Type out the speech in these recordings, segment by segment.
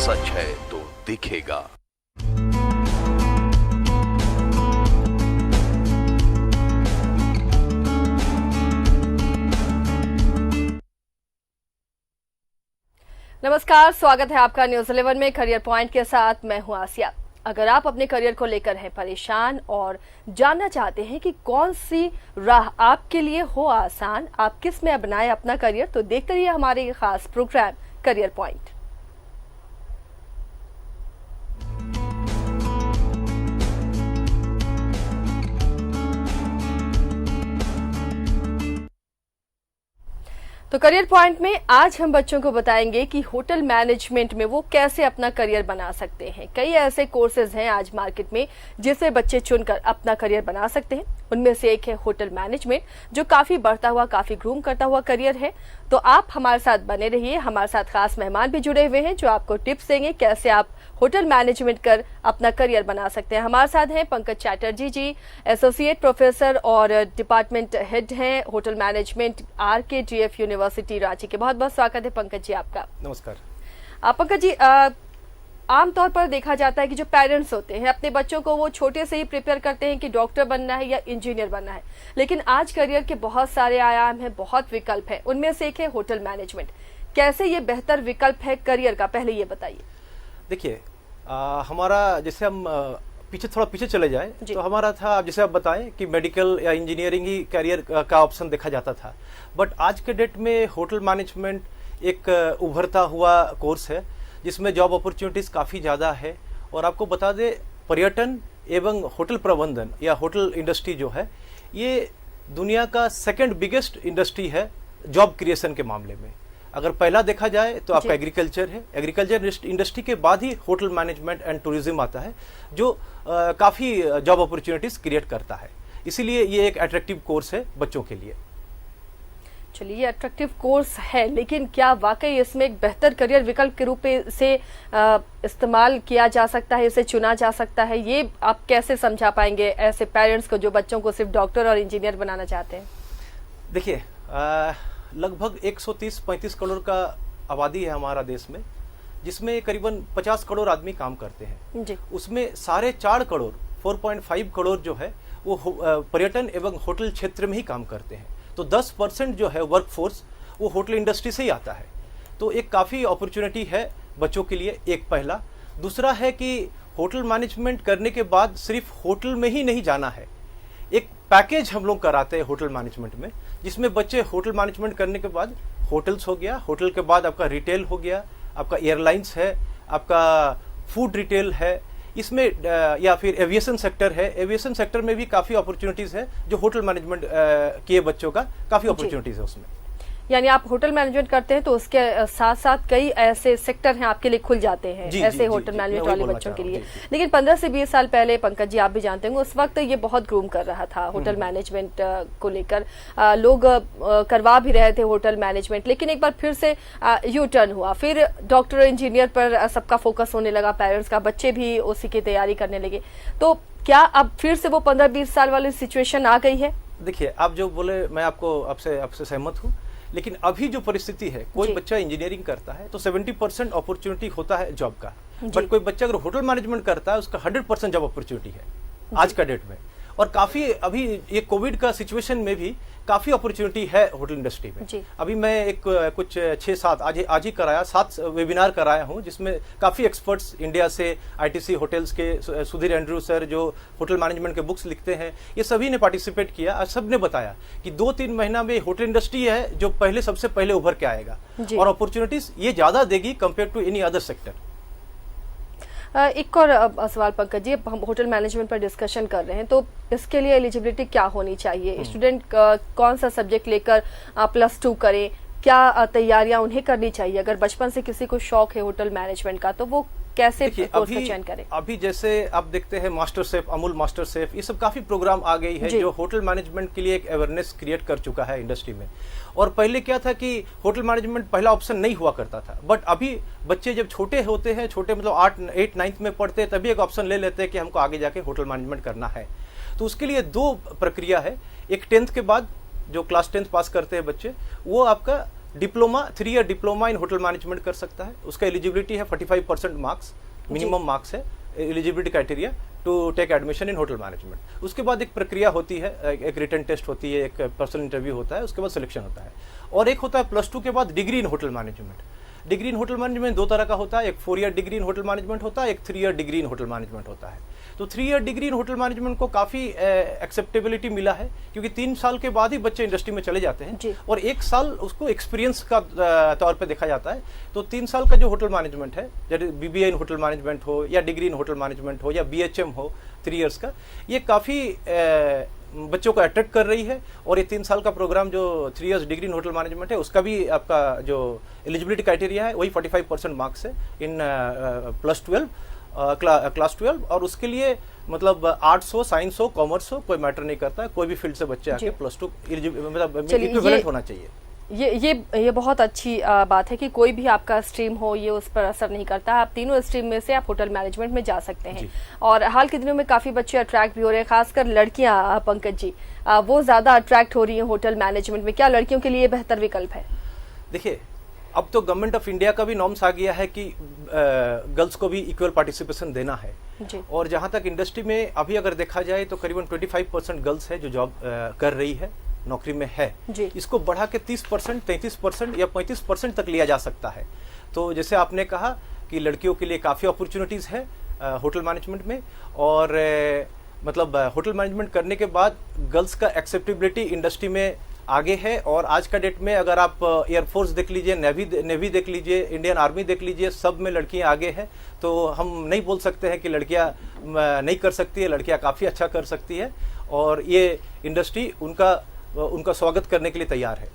सच है तो दिखेगा। नमस्कार, स्वागत है आपका न्यूज 11 में। करियर पॉइंट के साथ मैं हूं आसिया। अगर आप अपने करियर को लेकर हैं परेशान और जानना चाहते हैं कि कौन सी राह आपके लिए हो आसान, आप किस में अपनाएं अपना करियर, तो देखते रहिए हमारे ये खास प्रोग्राम करियर पॉइंट। तो करियर पॉइंट में आज हम बच्चों को बताएंगे कि होटल मैनेजमेंट में वो कैसे अपना करियर बना सकते हैं। कई ऐसे कोर्सेज हैं आज मार्केट में जिसे बच्चे चुनकर अपना करियर बना सकते हैं। उनमें से एक है होटल मैनेजमेंट, जो काफी बढ़ता हुआ, काफी ग्रूम करता हुआ करियर है। तो आप हमारे साथ बने रहिए। हमारे साथ खास मेहमान भी जुड़े हुए हैं जो आपको टिप्स देंगे कैसे आप होटल मैनेजमेंट कर अपना करियर बना सकते हैं। हमारे साथ हैं पंकज चैटर्जी जी, एसोसिएट प्रोफेसर और डिपार्टमेंट हेड हैं hotel management RKGF university Ranchi के। बहुत बहुत स्वागत है पंकज जी आपका। नमस्कार। पंकज जी, आमतौर पर देखा जाता है कि जो पेरेंट्स होते हैं अपने बच्चों को वो छोटे से ही प्रिपेयर करते हैं कि डॉक्टर बनना है या इंजीनियर बनना है, लेकिन आज करियर के बहुत सारे आयाम हैं, बहुत विकल्प हैं। उनमें से एक है होटल मैनेजमेंट। कैसे ये बेहतर विकल्प है करियर का, पहले ये बताइए। देखिए, हमारा जैसे हम थोड़ा पीछे चले जाए तो हमारा था, जैसे आप बताएं कि मेडिकल या इंजीनियरिंग ही करियर का ऑप्शन देखा जाता था। बट आज के डेट में होटल मैनेजमेंट एक उभरता हुआ कोर्स है जिसमें जॉब अपॉर्चुनिटीज काफ़ी ज़्यादा है। और आपको बता दें, पर्यटन एवं होटल प्रबंधन या होटल इंडस्ट्री जो है, ये दुनिया का सेकंड बिगेस्ट इंडस्ट्री है जॉब क्रिएशन के मामले में। अगर पहला देखा जाए तो आपका एग्रीकल्चर है। एग्रीकल्चर इंडस्ट्री के बाद ही होटल मैनेजमेंट एंड टूरिज्म आता है, जो काफ़ी जॉब अपॉर्चुनिटीज क्रिएट करता है। इसीलिए ये एक अट्रैक्टिव कोर्स है बच्चों के लिए। चलिए, ये अट्रैक्टिव कोर्स है, लेकिन क्या वाकई इसमें एक बेहतर करियर विकल्प के रूप में से इस्तेमाल किया जा सकता है, इसे चुना जा सकता है? ये आप कैसे समझा पाएंगे ऐसे पेरेंट्स को जो बच्चों को सिर्फ डॉक्टर और इंजीनियर बनाना चाहते हैं? देखिए, लगभग 130-35 करोड़ का आबादी है हमारा देश में, जिसमें करीबन 50 करोड़ आदमी काम करते हैं जी। उसमें 4.5 करोड़ 4.5 करोड़ जो है वो पर्यटन एवं होटल क्षेत्र में ही काम करते हैं। तो 10% जो है वर्क फोर्स वो होटल इंडस्ट्री से ही आता है। तो एक काफ़ी अपॉर्चुनिटी है बच्चों के लिए, एक पहला। दूसरा है कि होटल मैनेजमेंट करने के बाद सिर्फ होटल में ही नहीं जाना है, एक पैकेज हम लोग कराते हैं होटल मैनेजमेंट में, जिसमें बच्चे होटल मैनेजमेंट करने के बाद होटल्स हो गया, होटल के बाद आपका रिटेल हो गया, आपका एयरलाइंस है, आपका फूड रिटेल है, इसमें या फिर एविएशन सेक्टर है। एविएशन सेक्टर में भी काफ़ी अपॉर्चुनिटीज़ है जो होटल मैनेजमेंट किए बच्चों का काफ़ी अपॉर्चुनिटीज़ है उसमें। यानी आप होटल मैनेजमेंट करते हैं तो उसके साथ साथ कई ऐसे सेक्टर हैं आपके लिए खुल जाते हैं ऐसे होटल मैनेजमेंट वाले बच्चों के लिए। लेकिन 15 से 20 साल पहले पंकज जी, आप भी जानते होंगे, उस वक्त ये बहुत ग्रूम कर रहा था होटल मैनेजमेंट को लेकर। लोग करवा भी रहे थे होटल मैनेजमेंट, लेकिन एक बार फिर से यू टर्न हुआ। फिर डॉक्टर इंजीनियर पर सबका फोकस होने लगा, पेरेंट्स का, बच्चे भी उसी की तैयारी करने लगे। तो क्या अब फिर से वो 15-20 साल वाली सिचुएशन आ गई है? देखिए, आप जो बोले मैं आपसे सहमत हूँ, लेकिन अभी जो परिस्थिति है, कोई बच्चा इंजीनियरिंग करता है तो 70% अपॉर्चुनिटी होता है जॉब का। बट कोई बच्चा अगर होटल मैनेजमेंट करता है उसका 100% जॉब अपॉर्चुनिटी है आज का डेट में। और काफ़ी अभी ये कोविड का सिचुएशन में भी काफ़ी अपॉर्चुनिटी है होटल इंडस्ट्री में। अभी मैं एक कुछ 6-7 आज ही कराया 7 वेबिनार कराया हूँ, जिसमें काफ़ी एक्सपर्ट्स इंडिया से, ITC होटल्स के सुधीर एंड्रू सर जो होटल मैनेजमेंट के बुक्स लिखते हैं, ये सभी ने पार्टिसिपेट किया और सब ने बताया कि 2-3 महीना में होटल इंडस्ट्री है जो सबसे पहले उभर के आएगा और अपॉर्चुनिटीज ये ज़्यादा देगी compare to any other sector. एक और सवाल पंकज जी, हम होटल मैनेजमेंट पर डिस्कशन कर रहे हैं, तो इसके लिए एलिजिबिलिटी क्या होनी चाहिए? स्टूडेंट कौन सा सब्जेक्ट लेकर +2 करें? क्या तैयारियां उन्हें करनी चाहिए? अगर बचपन से किसी को शौक है होटल मैनेजमेंट का तो वो कैसे कोर्स का चयन करें? अभी जैसे आप देखते हैं master chef, Amul master chef, ये सब काफी प्रोग्राम आ गई है जो होटल मैनेजमेंट के लिए एक अवेयरनेस क्रिएट कर चुका है इंडस्ट्री में। और पहले क्या था कि होटल मैनेजमेंट पहला ऑप्शन नहीं हुआ करता था, बट अभी बच्चे जब छोटे होते हैं, छोटे मतलब 8, 9th में पढ़ते हैं, तभी एक ऑप्शन ले लेते हैं कि हमको आगे जाके होटल मैनेजमेंट करना है। तो उसके लिए 2 प्रक्रिया है। एक 10th के बाद जो क्लास 10th पास करते हैं बच्चे, वो आपका diploma 3 year diploma in hotel management कर सकता है। उसका एलिजिबिलिटी है 45% मार्क्स, मिनिमम मार्क्स है eligibility criteria to take admission in hotel management. उसके बाद एक प्रक्रिया होती है, एक रिटन टेस्ट होती है, एक पर्सनल इंटरव्यू होता है, उसके बाद सिलेक्शन होता है। और एक होता है +2 के बाद degree in hotel management. Degree in hotel management 2 तरह का होता है, एक 4 year degree in hotel management होता है, एक 3 year degree in hotel management होता है। तो 3 year degree in hotel management को काफ़ी एक्सेप्टेबिलिटी मिला है, क्योंकि 3 साल के बाद ही बच्चे इंडस्ट्री में चले जाते हैं और 1 साल उसको एक्सपीरियंस का तौर पे देखा जाता है। तो 3 साल का जो होटल मैनेजमेंट है, जैसे BBA इन होटल मैनेजमेंट हो या डिग्री इन होटल मैनेजमेंट हो या BHM हो 3 ईयर्स का, ये काफ़ी बच्चों को अट्रैक्ट कर रही है। और ये 3 साल का प्रोग्राम जो 3 years degree in hotel management है, उसका भी आपका जो एलिजिबिलिटी क्राइटेरिया है वही 45% मार्क्स है इन क्लास 12। और उसके लिए मतलब आर्ट्स हो, साइंस हो, कॉमर्स हो, कोई मैटर नहीं करता है, कोई भी फील्ड से बच्चे आके +2 मतलब इक्विवेलेंट होना चाहिए। ये बहुत अच्छी बात है कि कोई भी आपका स्ट्रीम हो ये उस पर असर नहीं करता। आप तीनों स्ट्रीम में से आप होटल मैनेजमेंट में जा सकते हैं। और हाल के दिनों में काफी बच्चे अट्रैक्ट भी हो रहे हैं, खासकर लड़कियां। पंकज जी, वो ज्यादा अट्रैक्ट हो रही हैं होटल मैनेजमेंट में। क्या लड़कियों के लिए बेहतर विकल्प है? देखिए, अब तो गवर्नमेंट ऑफ इंडिया का भी नॉर्म्स आ गया है कि गर्ल्स को भी इक्वल पार्टिसिपेशन देना है। और जहां तक इंडस्ट्री में अभी अगर देखा जाए तो करीबन 25% गर्ल्स है जो जॉब कर रही है, नौकरी में है। इसको बढ़ा के 30%, 33% या 35% तक लिया जा सकता है। तो जैसे आपने कहा कि लड़कियों के लिए काफ़ी अपॉर्चुनिटीज़ है होटल मैनेजमेंट में। और मतलब होटल मैनेजमेंट करने के बाद गर्ल्स का एक्सेप्टेबिलिटी इंडस्ट्री में आगे है। और आज का डेट में अगर आप एयरफोर्स देख लीजिए, नेवी देख लीजिए, इंडियन आर्मी देख लीजिए, सब में लड़कियां आगे हैं। तो हम नहीं बोल सकते हैं कि लड़कियां नहीं कर सकती है, लड़कियां काफ़ी अच्छा कर सकती है। और ये इंडस्ट्री उनका स्वागत करने के लिए तैयार है।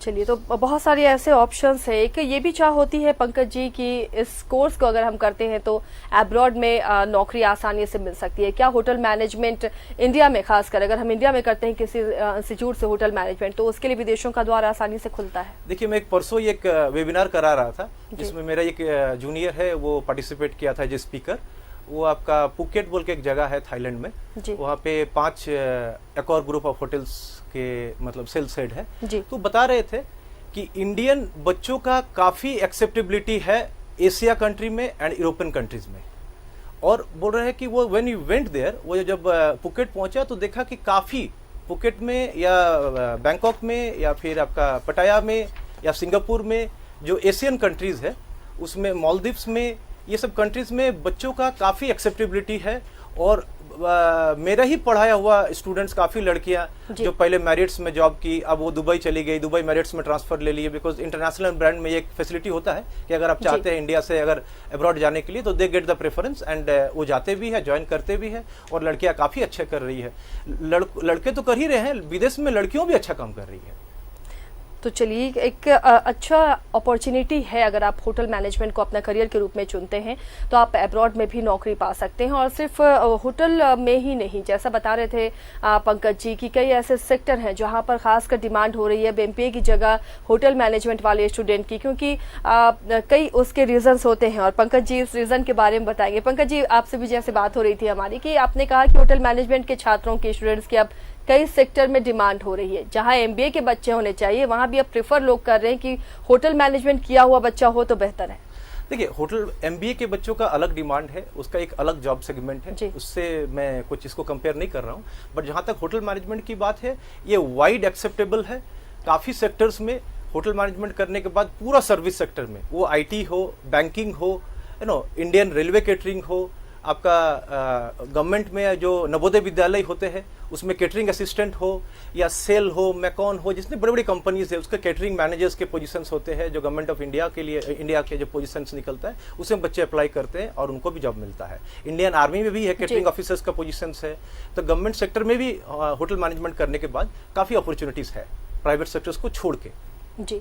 चलिए, तो बहुत सारे ऐसे ऑप्शंस है। एक ये भी चाह होती है पंकज जी कि इस कोर्स को अगर हम करते हैं तो अब्रॉड में नौकरी आसानी से मिल सकती है। क्या होटल मैनेजमेंट इंडिया में, खासकर अगर हम इंडिया में करते हैं किसी इंस्टीट्यूट से होटल मैनेजमेंट, तो उसके लिए विदेशों का द्वार आसानी से खुलता है? देखिए, मैं परसों एक वेबिनार करा रहा था जिसमें मेरा एक जूनियर है, वो पार्टिसिपेट किया था एज ए स्पीकर। वो आपका पुकेट बोल के एक जगह है थाईलैंड में, वहाँ पे 5 एक और ग्रुप ऑफ होटल्स के मतलब सेल्स हेड है। तो बता रहे थे कि इंडियन बच्चों का काफ़ी एक्सेप्टेबिलिटी है एशिया कंट्री में एंड यूरोपियन कंट्रीज में। और बोल रहे हैं कि वो व्हेन यू वेंट देयर, वो जब पुकेट पहुंचा तो देखा कि काफ़ी पुकेट में या बैंकॉक में या फिर आपका पटाया में या सिंगापुर में जो एशियन कंट्रीज है, उसमें मालदीव्स में, ये सब कंट्रीज में बच्चों का काफ़ी एक्सेप्टेबिलिटी है। और मेरा ही पढ़ाया हुआ स्टूडेंट्स, काफ़ी लड़कियां जो पहले मैरिट्स में जॉब की, अब वो दुबई चली गई, दुबई मैरिट्स में ट्रांसफर ले लिए। बिकॉज इंटरनेशनल ब्रांड में एक फैसिलिटी होता है कि अगर आप चाहते हैं इंडिया से अगर अब्रॉड जाने के लिए तो they get the preference and वो जाते भी है, ज्वाइन करते भी है। और लड़कियां काफ़ी अच्छे कर रही है। लड़के तो कर ही रहे हैं, विदेश में लड़कियों भी अच्छा काम कर रही है। तो चलिए, एक अच्छा अपॉर्चुनिटी है। अगर आप होटल मैनेजमेंट को अपना करियर के रूप में चुनते हैं तो आप अब्रॉड में भी नौकरी पा सकते हैं। और सिर्फ होटल में ही नहीं, जैसा बता रहे थे पंकज जी कि कई ऐसे सेक्टर हैं जहां पर खासकर डिमांड हो रही है MBA की जगह होटल मैनेजमेंट वाले स्टूडेंट की, क्योंकि कई उसके रीजंस होते हैं। और पंकज जी इस रीजन के बारे में बताएंगे। पंकज जी, आपसे भी जैसे बात हो रही थी हमारी कि आपने कहा कि होटल मैनेजमेंट के छात्रों के, स्टूडेंट्स की अब कई सेक्टर में डिमांड हो रही है। जहां MBA के बच्चे होने चाहिए वहां भी अब प्रेफर लोग कर रहे हैं कि होटल मैनेजमेंट किया हुआ बच्चा हो तो बेहतर है। देखिए, होटल MBA के बच्चों का अलग डिमांड है, उसका एक अलग जॉब सेगमेंट है, उससे मैं कुछ इसको कंपेयर नहीं कर रहा हूँ। बट जहाँ तक होटल मैनेजमेंट की बात है, ये वाइड एक्सेप्टेबल है। काफ़ी सेक्टर्स में होटल मैनेजमेंट करने के बाद पूरा सर्विस सेक्टर में, वो IT हो, बैंकिंग हो, इंडियन रेलवे केटरिंग हो, आपका गवर्नमेंट में जो नवोदय विद्यालय होते हैं उसमें केटरिंग असिस्टेंट हो, या सेल हो, मैकॉन हो, जितनी बड़ी बड़ी कंपनीज है उसके केटरिंग मैनेजर्स के पोजीशंस होते हैं जो गवर्नमेंट ऑफ इंडिया के लिए, इंडिया के जो पोजीशंस निकलता है उसमें बच्चे अप्लाई करते हैं और उनको भी जॉब मिलता है। इंडियन आर्मी में भी है, केटरिंग ऑफिसर्स का पोजीशंस है। तो गवर्नमेंट सेक्टर में भी होटल मैनेजमेंट करने के बाद काफ़ी अपॉर्चुनिटीज़ है प्राइवेट सेक्टर्स को छोड़ के। जी,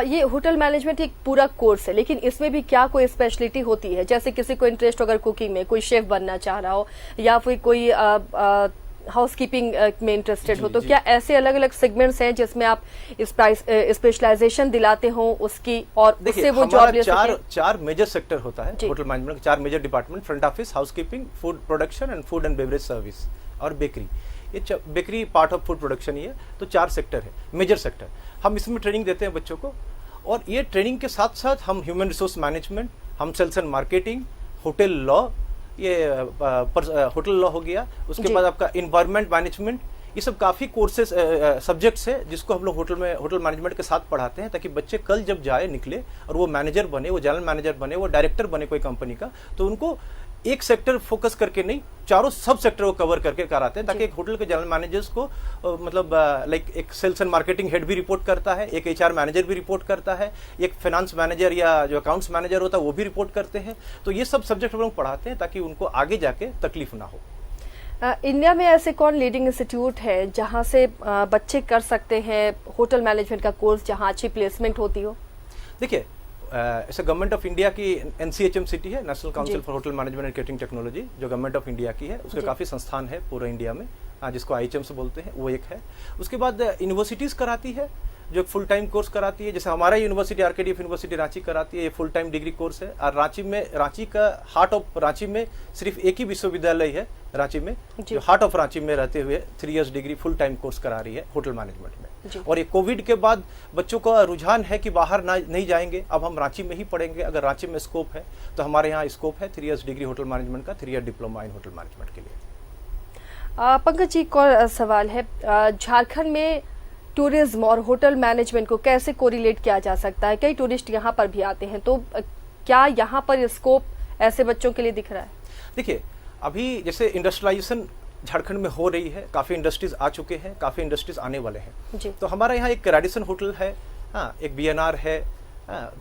ये होटल मैनेजमेंट एक पूरा कोर्स है, लेकिन इसमें भी क्या कोई स्पेशलिटी होती है? जैसे किसी को इंटरेस्ट अगर कुकिंग में, कोई शेफ बनना चाह रहा हो या फिर कोई हाउसकीपिंग में इंटरेस्टेड हो, तो क्या ऐसे अलग अलग सेगमेंट्स हैं जिसमें आप स्पेशलाइजेशन दिलाते हो उसकी और उससे वो जॉब ले सके? चार मेजर सेक्टर होता है hotel management, 4 major department: front office, housekeeping, food production and food and beverage service, और बेकरी। ये bakery part of food production ही है। तो 4 सेक्टर है, मेजर सेक्टर। हम इसमें ट्रेनिंग देते हैं बच्चों को। और ये ट्रेनिंग के साथ साथ हम ह्यूमन रिसोर्स मैनेजमेंट, हम sales and marketing, hotel law, ये होटल लॉ हो गया, उसके बाद आपका इन्वायरमेंट मैनेजमेंट, ये सब काफ़ी कोर्सेज सब्जेक्ट्स है जिसको हम लोग होटल मैनेजमेंट के साथ पढ़ाते हैं, ताकि बच्चे कल जब जाए निकले और वो मैनेजर बने, वो जनरल मैनेजर बने, वो डायरेक्टर बने कोई कंपनी का, तो उनको एक सेक्टर फोकस करके नहीं, चारों सब सेक्टर को कवर करके कराते हैं, ताकि एक होटल के जनरल मैनेजर्स को मतलब लाइक एक सेल्स एंड मार्केटिंग हेड भी रिपोर्ट करता है, एक HR मैनेजर भी रिपोर्ट करता है, एक फाइनेंस मैनेजर या जो अकाउंट्स मैनेजर होता है वो भी रिपोर्ट करते हैं। तो ये सब सब्जेक्ट हम लोग पढ़ाते हैं ताकि उनको आगे जाके तकलीफ ना हो। इंडिया में ऐसे कौन लीडिंग इंस्टीट्यूट है जहां से बच्चे कर सकते हैं होटल मैनेजमेंट का कोर्स, जहां अच्छी प्लेसमेंट होती हो? देखिए, ऐसे गवर्नमेंट ऑफ इंडिया की NCHMCT है, national council for hotel management and catering technology, जो गवर्नमेंट ऑफ इंडिया की है, उसके काफ़ी संस्थान है पूरे इंडिया में, जिसको IHM से बोलते हैं, वो एक है। उसके बाद यूनिवर्सिटीज़ कराती है जो फुल टाइम कोर्स कराती है, जैसे हमारा यूनिवर्सिटी RKDF यूनिवर्सिटी रांची कराती है, ये फुल टाइम डिग्री कोर्स है। और रांची का हार्ट ऑफ रांची में सिर्फ एक ही विश्वविद्यालय है रांची में, जो हार्ट ऑफ रांची में रहते हुए 3 years degree full time course करा रही है होटल मैनेजमेंट में। और ये कोविड के बाद बच्चों का रुझान है कि बाहर नहीं जाएंगे, अब हम रांची में ही पढ़ेंगे। अगर रांची में स्कोप है तो हमारे यहाँ स्कोप है 3 इयर्स डिग्री होटल मैनेजमेंट का, 3 year diploma in hotel management के लिए। पंकज जी, एक और सवाल है, झारखंड में टूरिज्म और होटल मैनेजमेंट को कैसे कोरिलेट किया जा सकता है? कई टूरिस्ट यहाँ पर भी आते हैं, तो क्या यहाँ पर स्कोप ऐसे बच्चों के लिए दिख रहा है? देखिए, अभी जैसे इंडस्ट्रियलाइजेशन झारखंड में हो रही है, काफ़ी इंडस्ट्रीज आ चुके हैं, काफ़ी इंडस्ट्रीज आने वाले हैं जी। तो हमारा यहाँ एक रेडिसन होटल है, एक BNR है,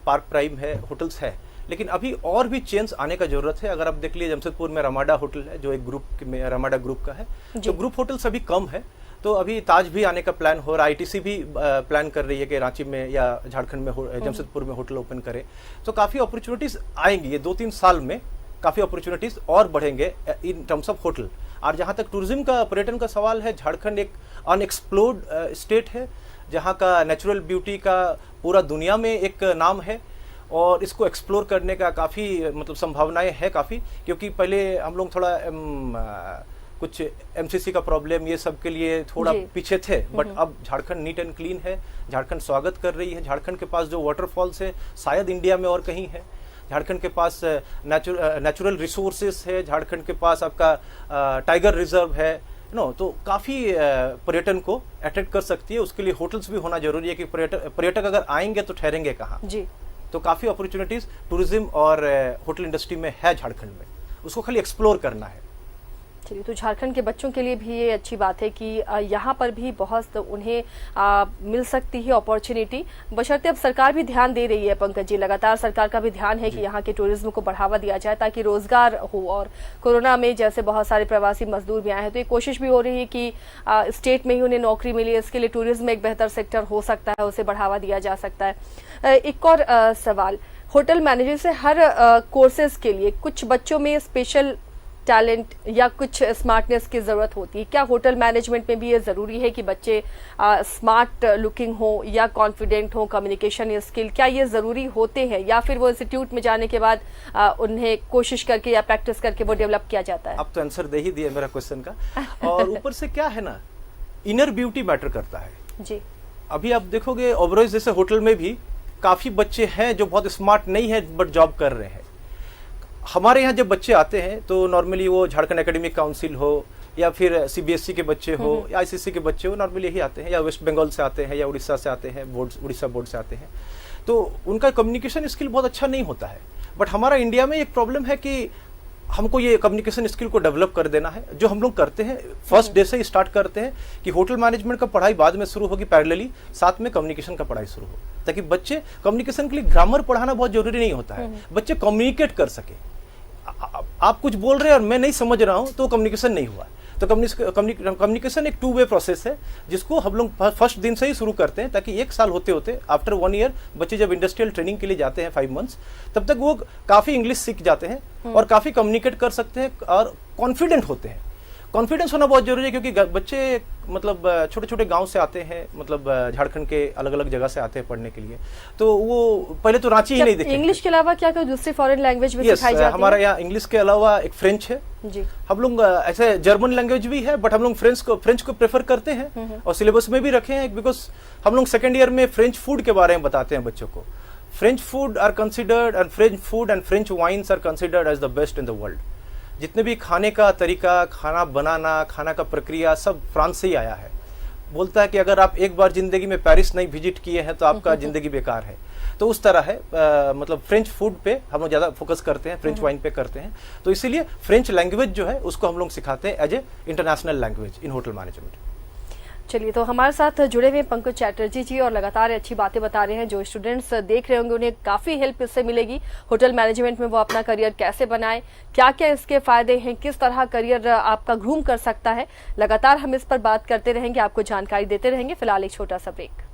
पार्क प्राइम है, होटल्स है, लेकिन अभी और भी चेंज आने का जरूरत है। अगर आप देख लीजिए, जमशेदपुर में रमाडा होटल है जो एक ग्रुप में रमाडा ग्रुप का है, तो ग्रुप होटल्स अभी कम है, तो अभी ताज भी आने का प्लान हो रहा है, ITC भी प्लान कर रही है कि रांची में या झारखंड में जमशेदपुर में होटल ओपन करे। तो काफ़ी अपॉर्चुनिटीज आएंगी, ये 2-3 साल में काफ़ी अपॉर्चुनिटीज और बढ़ेंगे इन टर्म्स ऑफ होटल। और जहाँ तक टूरिज्म का, पर्यटन का सवाल है, झारखंड एक अनएक्सप्लोर्ड स्टेट है, जहाँ का नेचुरल ब्यूटी का पूरा दुनिया में एक नाम है, और इसको एक्सप्लोर करने का काफ़ी मतलब संभावनाएं है काफ़ी, क्योंकि पहले हम लोग थोड़ा कुछ MCC का प्रॉब्लम, ये सब के लिए थोड़ा पीछे थे, बट अब झारखंड नीट एंड क्लीन है, झारखंड स्वागत कर रही है। झारखंड के पास जो वाटरफॉल्स है शायद इंडिया में और कहीं है, झारखंड के पास नेचुरल रिसोर्सेस है, झारखंड के पास आपका टाइगर रिजर्व है, तो काफ़ी पर्यटन को अट्रैक्ट कर सकती है। उसके लिए होटल्स भी होना जरूरी है कि पर्यटक अगर आएंगे तो ठहरेंगे कहाँ जी। तो काफ़ी अपॉर्चुनिटीज टूरिज्म और होटल इंडस्ट्री में है झारखंड में, उसको खाली एक्सप्लोर करना है। चलिए, तो झारखंड के बच्चों के लिए भी ये अच्छी बात है कि यहाँ पर भी बहुत उन्हें मिल सकती है अपॉर्चुनिटी, बशर्ते अब सरकार भी ध्यान दे रही है। पंकज जी, लगातार सरकार का भी ध्यान है कि यहाँ के टूरिज्म को बढ़ावा दिया जाए ताकि रोजगार हो, और कोरोना में जैसे बहुत सारे प्रवासी मजदूर भी आए हैं, तो ये कोशिश भी हो रही है कि स्टेट में ही उन्हें नौकरी मिले। इसके लिए टूरिज्म एक बेहतर सेक्टर हो सकता है, उसे बढ़ावा दिया जा सकता है। एक और सवाल, होटल मैनेजर से हर कोर्सेज के लिए कुछ बच्चों में स्पेशल टैलेंट या कुछ स्मार्टनेस की जरूरत होती है, क्या होटल मैनेजमेंट में भी ये जरूरी है कि बच्चे स्मार्ट लुकिंग हो या कॉन्फिडेंट हो, कम्युनिकेशन स्किल, क्या ये जरूरी होते हैं, या फिर वो इंस्टीट्यूट में जाने के बाद उन्हें कोशिश करके या प्रैक्टिस करके वो डेवलप किया जाता है? अब तो आंसर दे ही दिया मेरा क्वेश्चन का। और ऊपर से क्या है ना, इनर ब्यूटी मैटर करता है जी। अभी आप देखोगे ओबरॉय जैसे होटल में भी काफी बच्चे हैं जो बहुत स्मार्ट नहीं है बट जॉब कर रहे हैं। हमारे यहाँ जब बच्चे आते हैं तो नॉर्मली वो झारखंड एकेडमिक काउंसिल हो या फिर CBSE के बच्चे हो या ICC के बच्चे हो, नॉर्मली यही आते हैं, या वेस्ट बंगाल से आते हैं या उड़ीसा से आते हैं, उड़ीसा बोर्ड से आते हैं, तो उनका कम्युनिकेशन स्किल बहुत अच्छा नहीं होता है। बट हमारा इंडिया में एक प्रॉब्लम है कि हमको ये कम्युनिकेशन स्किल को डेवलप कर देना है, जो हम लोग करते हैं फर्स्ट डे से ही स्टार्ट करते हैं कि होटल मैनेजमेंट का पढ़ाई बाद में शुरू होगी पैरेलली, साथ में कम्युनिकेशन का पढ़ाई शुरू हो, ताकि बच्चे कम्युनिकेशन के लिए ग्रामर पढ़ाना बहुत जरूरी नहीं होता है, बच्चे कम्युनिकेट कर सके। आप कुछ बोल रहे हैं और मैं नहीं समझ रहा हूं तो कम्युनिकेशन नहीं हुआ। तो कम्युनिकेशन एक 2 वे प्रोसेस है जिसको हम लोग फर्स्ट दिन से ही शुरू करते हैं, ताकि 1 साल होते होते आफ्टर 1 ईयर बच्चे जब इंडस्ट्रियल ट्रेनिंग के लिए जाते हैं 5 मंथ्स, तब तक वो काफ़ी इंग्लिश सीख जाते हैं और काफ़ी कम्युनिकेट कर सकते हैं और कॉन्फिडेंट होते हैं। कॉन्फिडेंस होना बहुत जरूरी है, क्योंकि बच्चे मतलब छोटे छोटे गांव से आते हैं, मतलब झारखंड के अलग अलग जगह से आते हैं पढ़ने के लिए, तो वो पहले तो रांची ही नहीं देखेंगे। इंग्लिश के अलावा क्या कोई दूसरी फॉरेन लैंग्वेज भी सिखाई जाती है? हमारा यहाँ इंग्लिश के अलावा एक फ्रेंच है जी। हम लोग ऐसे जर्मन लैंग्वेज भी है, बट हम लोग फ्रेंच को प्रेफर करते हैं और सिलेबस में भी रखे हैं, बिकॉज हम लोग सेकेंड ईयर में फ्रेंच फूड के बारे में बताते हैं बच्चों को। French food are considered and French food and French wines are considered as the best in the world. जितने भी खाने का तरीका, खाना बनाना, खाना का प्रक्रिया सब फ्रांस से ही आया है। बोलता है कि अगर आप एक बार जिंदगी में पेरिस नहीं विजिट किए हैं तो आपका जिंदगी बेकार है। तो उस तरह है, मतलब फ्रेंच फूड पे हम लोग ज़्यादा फोकस करते हैं, फ्रेंच वाइन पे करते हैं, तो इसीलिए फ्रेंच लैंग्वेज जो है उसको हम लोग सिखाते हैं as a international language in hotel management. चलिए, तो हमारे साथ जुड़े हुए पंकज चैटर्जी जी और लगातार अच्छी बातें बता रहे हैं। जो स्टूडेंट्स देख रहे होंगे उन्हें काफ़ी हेल्प इससे मिलेगी। होटल मैनेजमेंट में वो अपना करियर कैसे बनाए, क्या क्या इसके फायदे हैं, किस तरह करियर आपका ग्रूम कर सकता है, लगातार हम इस पर बात करते रहेंगे, आपको जानकारी देते रहेंगे। फिलहाल एक छोटा सा ब्रेक।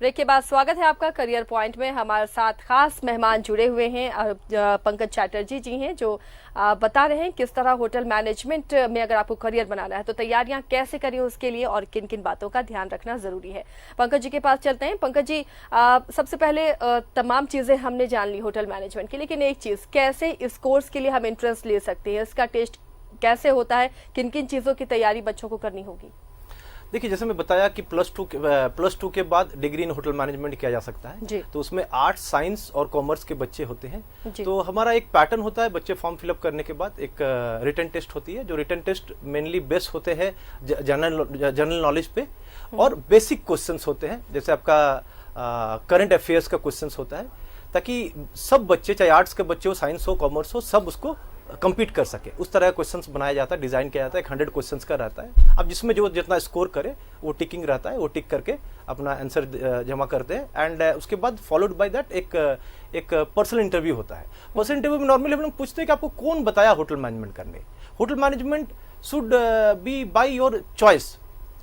ब्रेक के बाद स्वागत है आपका करियर पॉइंट में। हमारे साथ खास मेहमान जुड़े हुए हैं, पंकज चैटर्जी जी हैं, जो बता रहे हैं किस तरह होटल मैनेजमेंट में अगर आपको करियर बनाना है तो तैयारियां कैसे करें उसके लिए और किन किन बातों का ध्यान रखना जरूरी है। पंकज जी के पास चलते हैं। पंकज जी, सबसे पहले तमाम चीजें हमने जान ली होटल मैनेजमेंट की, लेकिन एक चीज, कैसे इस कोर्स के लिए हम एंट्रेंस ले सकते हैं, इसका टेस्ट कैसे होता है, किन किन चीजों की तैयारी बच्चों को करनी होगी? देखिए, जैसे मैं बताया कि प्लस टू के बाद डिग्री इन होटल मैनेजमेंट किया जा सकता है, तो उसमें आर्ट्स, साइंस और कॉमर्स के बच्चे होते हैं। तो हमारा एक पैटर्न होता है, बच्चे फॉर्म फिलअप करने के बाद एक रिटन टेस्ट होती है, जो रिटन टेस्ट मेनली बेस्ड होते हैं जनरल नॉलेज पे, और बेसिक क्वेश्चंस होते हैं, जैसे आपका करंट अफेयर्स का क्वेश्चंस होता है, ताकि सब बच्चे, चाहे आर्ट्स के बच्चे हो, साइंस हो, कॉमर्स हो, सब उसको कम्पीट कर सके। उस तरह का क्वेश्चंस बनाया जाता है, डिजाइन किया जाता है। 100 क्वेश्चंस का रहता है। अब जिसमें जो जितना स्कोर करे वो टिकिंग रहता है, वो टिक करके अपना आंसर जमा करते हैं। एंड उसके बाद फॉलोड बाय दैट एक पर्सनल इंटरव्यू होता है। पर्सनल इंटरव्यू में नॉर्मली हम लोग पूछते हैं कि आपको कौन बताया होटल मैनेजमेंट करने। Hotel management should be by your choice,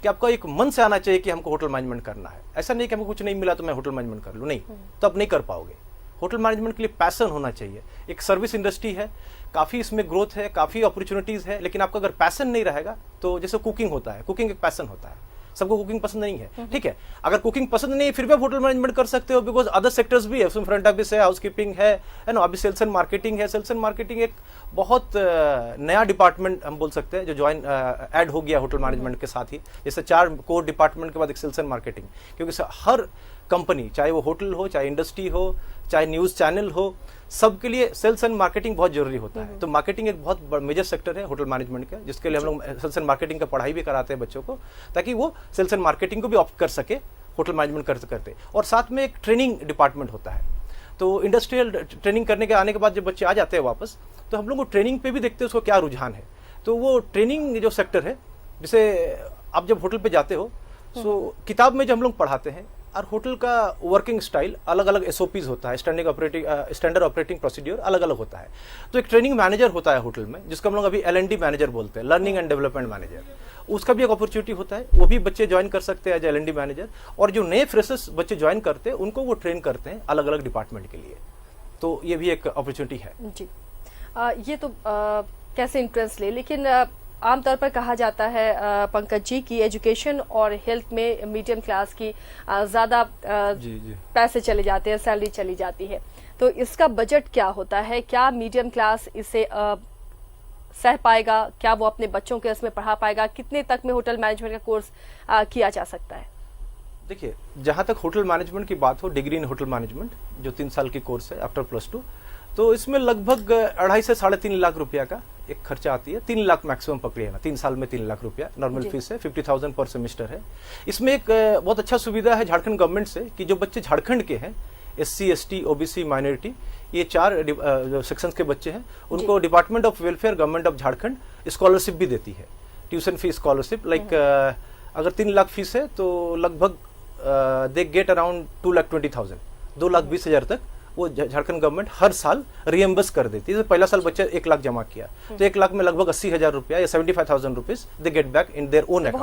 कि आपका एक मन से आना चाहिए कि हमको होटल मैनेजमेंट करना है। ऐसा नहीं कि हमको कुछ नहीं मिला तो मैं होटल मैनेजमेंट कर लूँ, नहीं, तो आप नहीं कर पाओगे। होटल मैनेजमेंट के लिए पैशन होना चाहिए। एक सर्विस इंडस्ट्री है, काफ़ी इसमें ग्रोथ है, काफ़ी अपॉर्चुनिटीज़ है, लेकिन आपका अगर पैशन नहीं रहेगा तो जैसे कुकिंग होता है, कुकिंग एक पैशन होता है, सबको कुकिंग पसंद नहीं है, ठीक है। अगर कुकिंग पसंद नहीं है फिर भी आप होटल मैनेजमेंट कर सकते हो, बिकॉज अदर सेक्टर्स भी है, उसमें फ्रंट ऑफिस है, हाउसकीपिंग है ना, अभी सेल्स एंड मार्केटिंग है। सेल्स एंड मार्केटिंग एक बहुत नया डिपार्टमेंट हम बोल सकते हैं, जो ऐड हो गया होटल मैनेजमेंट के साथ ही। जैसे 4 कोर डिपार्टमेंट के बाद एक सेल्स एंड मार्केटिंग, क्योंकि हर कंपनी, चाहे वो होटल हो, चाहे इंडस्ट्री हो, चाहे न्यूज चैनल हो, सबके लिए सेल्स एंड मार्केटिंग बहुत जरूरी होता है। तो मार्केटिंग एक बहुत मेजर सेक्टर है होटल मैनेजमेंट का, जिसके लिए हम लोग सेल्स एंड मार्केटिंग का पढ़ाई भी कराते हैं बच्चों को, ताकि वो सेल्स एंड मार्केटिंग को भी ऑप्ट कर सके होटल मैनेजमेंट करते करते। और साथ में एक ट्रेनिंग डिपार्टमेंट होता है। तो इंडस्ट्रियल ट्रेनिंग करने के आने के बाद जब बच्चे आ जाते हैं वापस, तो हम लोग वो ट्रेनिंग पे भी देखते हैं उसको क्या रुझान है। तो वो ट्रेनिंग जो सेक्टर है, जैसे आप जब होटल पे जाते हो, सो किताब में जो हम लोग पढ़ाते हैं, और होटल का वर्किंग स्टाइल अलग अलग SOPs होता है, स्टैंडर्ड ऑपरेटिंग प्रोसीड्यूर अलग अलग होता है। तो एक ट्रेनिंग मैनेजर होता है होटल में, जिसको हम लोग अभी L&D मैनेजर बोलते हैं, लर्निंग एंड डेवलपमेंट मैनेजर। उसका भी एक अपॉर्चुनिटी होता है, वो भी बच्चे ज्वाइन कर सकते हैं एज L&D मैनेजर। और जो नए फ्रेशर्स बच्चे ज्वाइन करते हैं, उनको वो ट्रेन करते हैं अलग अलग डिपार्टमेंट के लिए। तो ये भी एक अपॉर्चुनिटी है जी। ये तो कैसे इंट्रेंस ले, लेकिन आमतौर पर कहा जाता है पंकज जी की एजुकेशन और हेल्थ में मीडियम क्लास की ज़्यादा पैसे चले जाते हैं, सैलरी चली जाती है। तो इसका बजट क्या होता है? क्या मीडियम क्लास इसे सह पाएगा? क्या वो अपने बच्चों को इसमें पढ़ा पाएगा? कितने तक में होटल मैनेजमेंट का कोर्स किया जा सकता है? देखिए, जहाँ तक होटल मैनेजमेंट की बात हो, डिग्री इन होटल मैनेजमेंट जो 3 साल की कोर्स है आफ्टर +2, तो इसमें लगभग 2.5 से 3.5 लाख रुपया का एक खर्चा आती है। 3 लाख मैक्सिमम पकड़िए ना, 3 साल में 3 लाख रुपया नॉर्मल फीस है। 50,000 पर सेमेस्टर है। इसमें एक बहुत अच्छा सुविधा है झारखंड गवर्नमेंट से, कि जो बच्चे झारखंड के हैं, SC, ST, OBC, माइनॉरिटी, ये 4 सेक्शंस के बच्चे हैं, उनको department of welfare government of Jharkhand scholarship भी देती है, ट्यूशन फीस स्कॉलरशिप। लाइक अगर 3 लाख फीस है तो लगभग दे गेट अराउंड 2,20,000, 2,20,000 तक वो झारखंड गवर्नमेंट हर साल रिएम्बर्स कर देती है। जैसे पहला साल बच्चा 1 लाख जमा किया तो 1 लाख में लगभग 80,000 रुपया या 75,000 rupees they get back in their own account.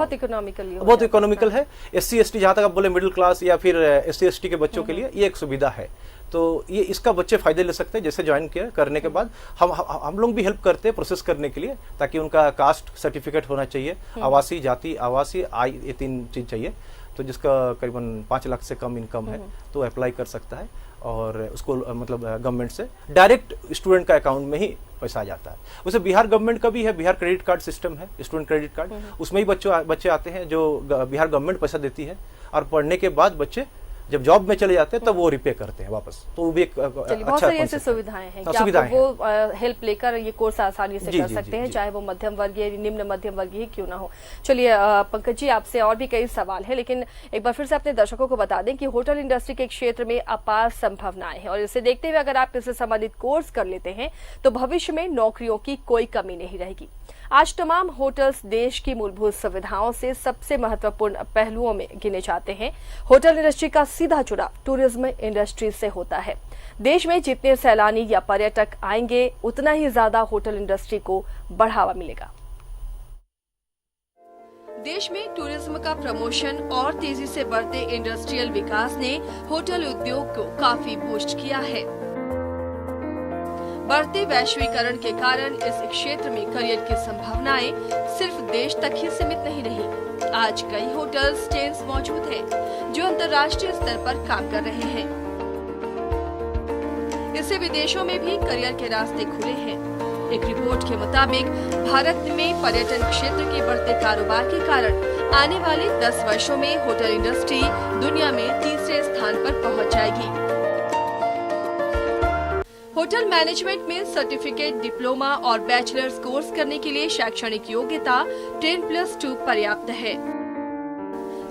बहुत इकोनॉमिकल है। SC/ST जहां तक आप बोले मिडिल क्लास या फिर SC/ST के बच्चों के लिए ये एक सुविधा है, तो ये इसका बच्चे फायदे ले सकते हैं। जैसे ज्वाइन किया करने के बाद हम लोग भी हेल्प करते हैं प्रोसेस करने के लिए, ताकि उनका कास्ट सर्टिफिकेट होना चाहिए, आवासीय, जाति, आवासीय, आय, ये 3 चीज चाहिए। तो जिसका करीबन 5 लाख से कम इनकम है तो अप्लाई कर सकता है और उसको मतलब गवर्नमेंट से डायरेक्ट स्टूडेंट का अकाउंट में ही पैसा आ जाता है। वैसे बिहार गवर्नमेंट का भी है, बिहार क्रेडिट कार्ड सिस्टम है, स्टूडेंट क्रेडिट कार्ड, उसमें ही बच्चे आते हैं जो बिहार गवर्नमेंट पैसा देती है और पढ़ने के बाद बच्चे जब जॉब में चले जाते हैं तब वो रिपे करते हैं वापस। तो वो भी एक बहुत सारी ऐसी सुविधाएं हैं कि आप वो हेल्प लेकर ये कोर्स आसानी से कर सकते हैं, चाहे वो मध्यम वर्गीय, निम्न मध्यम वर्गीय क्यों ना हो। चलिए पंकज जी, आपसे और भी कई सवाल है, लेकिन एक बार फिर से अपने दर्शकों को बता दें कि होटल इंडस्ट्री के क्षेत्र में अपार संभावनाएं हैं और इसे देखते हुए अगर आप इससे संबंधित कोर्स कर लेते हैं तो भविष्य में नौकरियों की कोई कमी नहीं रहेगी। आज तमाम होटल्स देश की मूलभूत सुविधाओं से सबसे महत्वपूर्ण पहलुओं में गिने जाते हैं। होटल इंडस्ट्री का सीधा जुड़ाव टूरिज्म इंडस्ट्री से होता है। देश में जितने सैलानी या पर्यटक आएंगे उतना ही ज्यादा होटल इंडस्ट्री को बढ़ावा मिलेगा। देश में टूरिज्म का प्रमोशन और तेजी से बढ़ते इंडस्ट्रियल विकास ने होटल उद्योग को काफी बूस्ट किया है। बढ़ते वैश्वीकरण के कारण इस क्षेत्र में करियर की संभावनाएं सिर्फ देश तक ही सीमित नहीं रही। आज कई होटल चेन्स मौजूद हैं जो अंतर्राष्ट्रीय स्तर पर काम कर रहे हैं। इससे विदेशों में भी करियर के रास्ते खुले हैं। एक रिपोर्ट के मुताबिक भारत में पर्यटन क्षेत्र के बढ़ते कारोबार के कारण आने वाले 10 वर्षों में होटल इंडस्ट्री दुनिया में तीसरे स्थान पर पहुंच जाएगी। होटल मैनेजमेंट में सर्टिफिकेट, डिप्लोमा और बैचलर्स कोर्स करने के लिए शैक्षणिक योग्यता 10+2 पर्याप्त है।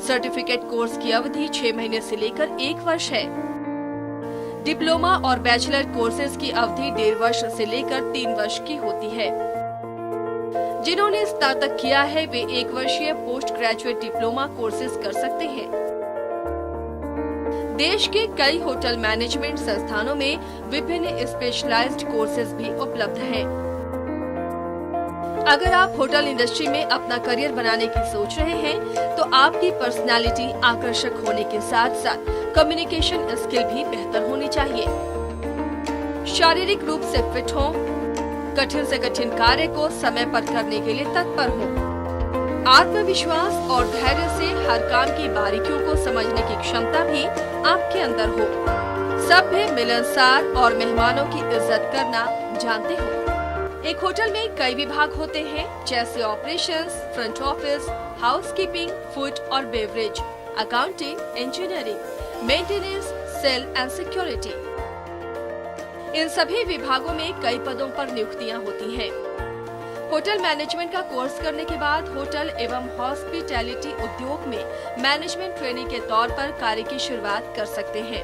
सर्टिफिकेट कोर्स की अवधि 6 महीने से लेकर 1 वर्ष है। डिप्लोमा और बैचलर कोर्सेज की अवधि 1.5 वर्ष से लेकर 3 वर्ष की होती है। जिन्होंने स्नातक किया है वे 1 वर्षीय पोस्ट ग्रेजुएट डिप्लोमा कोर्सेज कर सकते हैं। देश के कई होटल मैनेजमेंट संस्थानों में विभिन्न स्पेशलाइज्ड कोर्सेज भी उपलब्ध हैं। अगर आप होटल इंडस्ट्री में अपना करियर बनाने की सोच रहे हैं तो आपकी पर्सनालिटी आकर्षक होने के साथ साथ कम्युनिकेशन स्किल भी बेहतर होनी चाहिए। शारीरिक रूप से फिट हो, कठिन से कठिन कार्य को समय पर करने के लिए तत्पर हो, आत्मविश्वास और धैर्य से हर काम की बारीकियों को समझने की क्षमता भी आपके अंदर हो, सभ्य, मिलनसार और मेहमानों की इज्जत करना जानते हो। एक होटल में कई विभाग होते हैं जैसे operations, front office, housekeeping, food और beverage, accounting, engineering, maintenance, sale and security. इन सभी विभागों में कई पदों पर नियुक्तियां होती हैं। होटल मैनेजमेंट का कोर्स करने के बाद होटल एवं हॉस्पिटैलिटी उद्योग में मैनेजमेंट ट्रेनिंग के तौर पर कार्य की शुरुआत कर सकते हैं।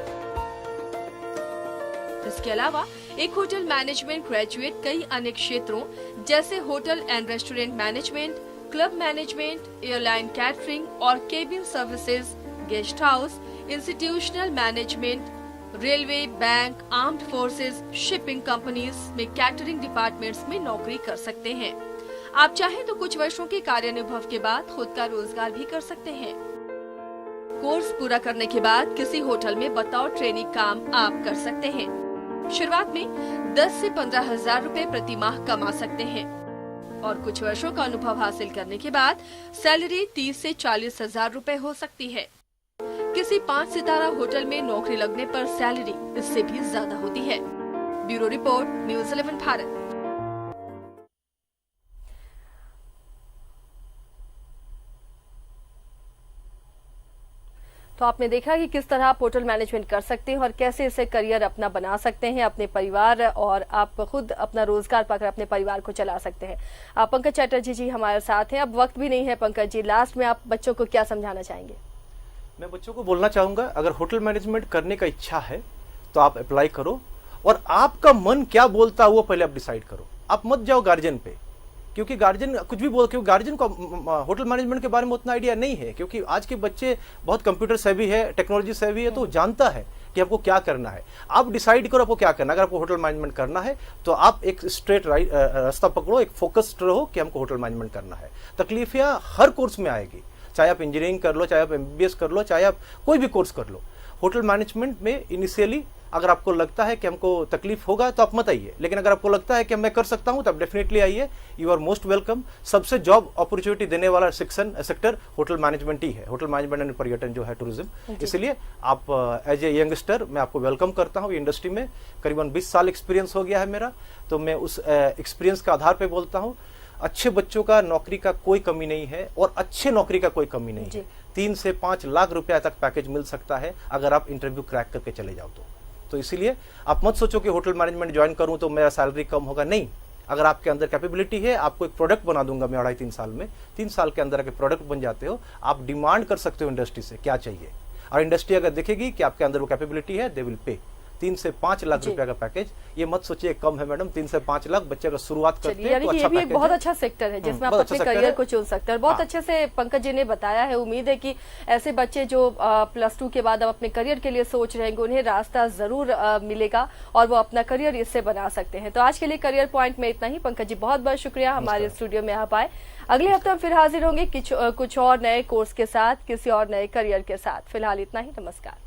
इसके अलावा एक होटल मैनेजमेंट ग्रेजुएट कई अन्य क्षेत्रों जैसे hotel and restaurant management, club management, airline catering और cabin services, guest house, institutional management, railway, bank, armed forces, shipping companies में कैटरिंग डिपार्टमेंट्स में नौकरी कर सकते हैं। आप चाहें तो कुछ वर्षों के कार्यानुभव के बाद खुद का रोजगार भी कर सकते हैं। कोर्स पूरा करने के बाद किसी होटल में बतौर ट्रेनी काम आप कर सकते हैं। शुरुआत में 10 से 15 हजार रुपए प्रति माह कमा सकते हैं और कुछ वर्षों का अनुभव हासिल करने के बाद सैलरी 30 से 40 हजार रुपए हो सकती है। किसी 5 सितारा होटल में नौकरी लगने पर सैलरी इससे भी ज्यादा होती है। Bureau report, news 11 Bharat. तो आपने देखा कि किस तरह आप होटल मैनेजमेंट कर सकते हैं और कैसे इसे करियर अपना बना सकते हैं अपने परिवार, और आप खुद अपना रोजगार पाकर अपने परिवार को चला सकते हैं। आप पंकज चटर्जी जी हमारे साथ हैं। अब वक्त भी नहीं है पंकज जी, लास्ट में आप बच्चों को क्या समझाना चाहेंगे? मैं बच्चों को बोलना चाहूंगा, अगर होटल मैनेजमेंट करने का इच्छा है तो आप अप्लाई करो और आपका मन क्या बोलता है वो पहले आप डिसाइड करो। आप मत जाओ गार्जियन पे क्योंकि गार्जियन कुछ भी बोल, क्योंकि गार्जियन को होटल मैनेजमेंट के बारे में उतना आइडिया नहीं है, क्योंकि आज के बच्चे बहुत कंप्यूटर सेवी है, टेक्नोलॉजी सेवी है, तो जानता है कि आपको क्या करना है। आप डिसाइड करो आपको क्या करना है। अगर आपको होटल मैनेजमेंट करना है तो आप एक स्ट्रेट रास्ता पकड़ो, एक फोकस्ड रहो कि हमको होटल मैनेजमेंट करना है। तकलीफियां हर कोर्स में आएगी, चाहे आप इंजीनियरिंग कर लो, चाहे आप MBBS कर लो, चाहे आप कोई भी कोर्स कर लो। होटल मैनेजमेंट में इनिशियली अगर आपको लगता है कि हमको तकलीफ होगा तो आप मत आइए, लेकिन अगर आपको लगता है कि मैं कर सकता हूं तो आप डेफिनेटली आइए। You are most welcome. सबसे जॉब अपॉर्चुनिटी देने वाला सेक्टर होटल मैनेजमेंट ही है, होटल मैनेजमेंट एंड पर्यटन जो है, टूरिज्म। इसलिए आप एज ए यंगस्टर मैं आपको वेलकम करता हूं। इंडस्ट्री में करीबन 20 साल एक्सपीरियंस हो गया है मेरा, तो मैं उस एक्सपीरियंस के आधार पर बोलता हूँ। अच्छे बच्चों का नौकरी का कोई कमी नहीं है और अच्छे नौकरी का कोई कमी नहीं है। 3 से 5 लाख रुपया तक पैकेज मिल सकता है अगर आप इंटरव्यू क्रैक करके चले जाओ तो इसीलिए आप मत सोचो कि होटल मैनेजमेंट ज्वाइन करूं तो मेरा सैलरी कम होगा। नहीं, अगर आपके अंदर कैपेबिलिटी है, आपको एक प्रोडक्ट बना दूंगा मैं 2.5-3 साल में। 3 साल के अंदर अगर प्रोडक्ट बन जाते हो, आप डिमांड कर सकते हो इंडस्ट्री से क्या चाहिए, और इंडस्ट्री अगर देखेगी कि आपके अंदर वो कैपेबिलिटी है, दे विल पे। 3 से 5 लाख रुपया का पैकेज, ये मत सोचिए कम है मैडम। 3 से 5 लाख बच्चे अगर शुरुआत करते हैं तो अच्छा ये भी एक बहुत अच्छा सेक्टर है जिसमें आप अपने करियर को चुन सकते हैं। बहुत अच्छे से पंकज जी ने बताया है। उम्मीद है कि ऐसे बच्चे जो +2 के बाद अब अपने करियर के लिए सोच रहे हैं, उन्हें रास्ता जरूर मिलेगा और वो अपना करियर इससे बना सकते हैं। तो आज के लिए करियर पॉइंट में इतना ही। पंकज जी बहुत बहुत शुक्रिया हमारे स्टूडियो में आप आए। अगले हफ्ते हम फिर हाजिर होंगे कुछ और नए कोर्स के साथ, किसी और नए करियर के साथ। फिलहाल इतना ही, नमस्कार।